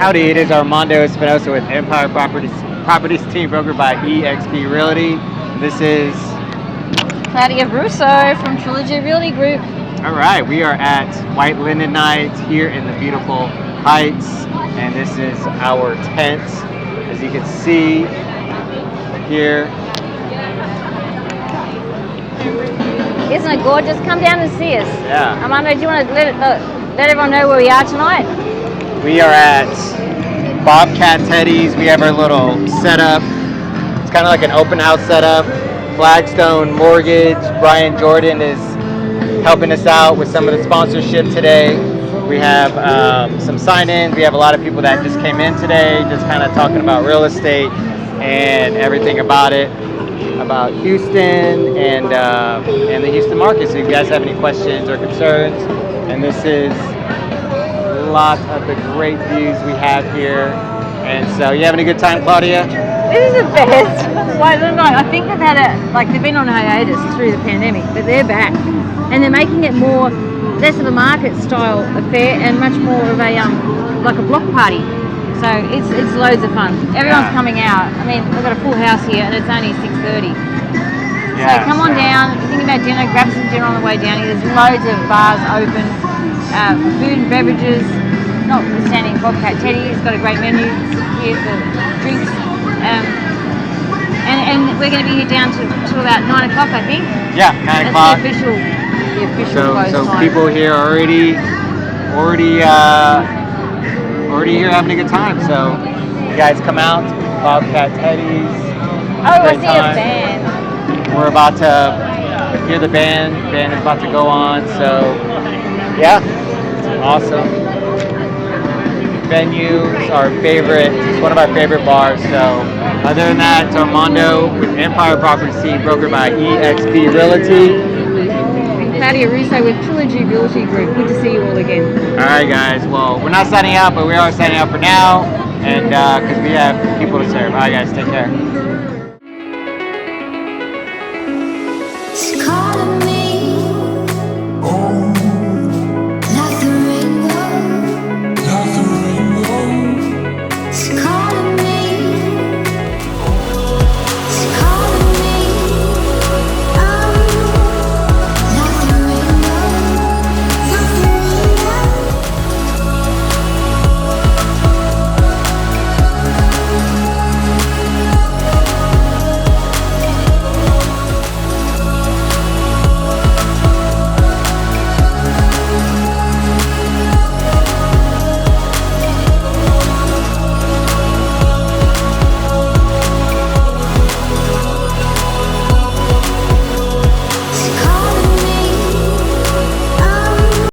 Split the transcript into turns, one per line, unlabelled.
Howdy, it is Armando Espinosa with Empire Properties team brokered by eXp Realty. This is
Claudia Russo from Trilogy Realty Group.
all right. We are at White Linden Night here in the beautiful Heights, and this is our tent, as you can see here.
Isn't it gorgeous? Come down and see us.
Yeah.
Armando, do you want to let everyone know where we are tonight?
We are at Bobcat Teddy's. We have our little setup. It's kind of like an open house setup. Flagstone Mortgage. Brian Jordan is helping us out with some of the sponsorship today. We have some sign-ins. We have a lot of people that just came in today, just kind of talking about real estate and everything about it, about Houston and the Houston market. So if you guys have any questions or concerns, and this is a lot of the great views we have here. And so, you having a good time, Claudia?
This is the best. I think they've been on hiatus through the pandemic, but they're back, and they're making it less of a market style affair and much more of a like a block party. So it's loads of fun. Everyone's coming out. I mean, we've got a full house here, and it's only 6:30. So come on down. If you think about dinner, grab some dinner on the way down here. There's loads of bars open, food and beverages. Notwithstanding Bobcat Teddy, it's got a great menu here for drinks. And we're going to be here down to about 9 o'clock, I think.
Yeah, 9 o'clock.
That's the official close
So
time.
people here are already here having a good time. So you guys come out, Bobcat Teddy's.
Oh, I see a band.
We're about to hear the band. The band is about to go on. So yeah, it's awesome. Venue is our favorite. It's one of our favorite bars. So other than that, it's Armando with Empire Properties team brokered by eXp Realty.
And Claudia Russo with Trilogy Realty Group. Good to see you all again.
All right, guys. Well, we're not signing out, but we are signing out for now, and because we have people to serve. All right, guys. Take care.
She calling me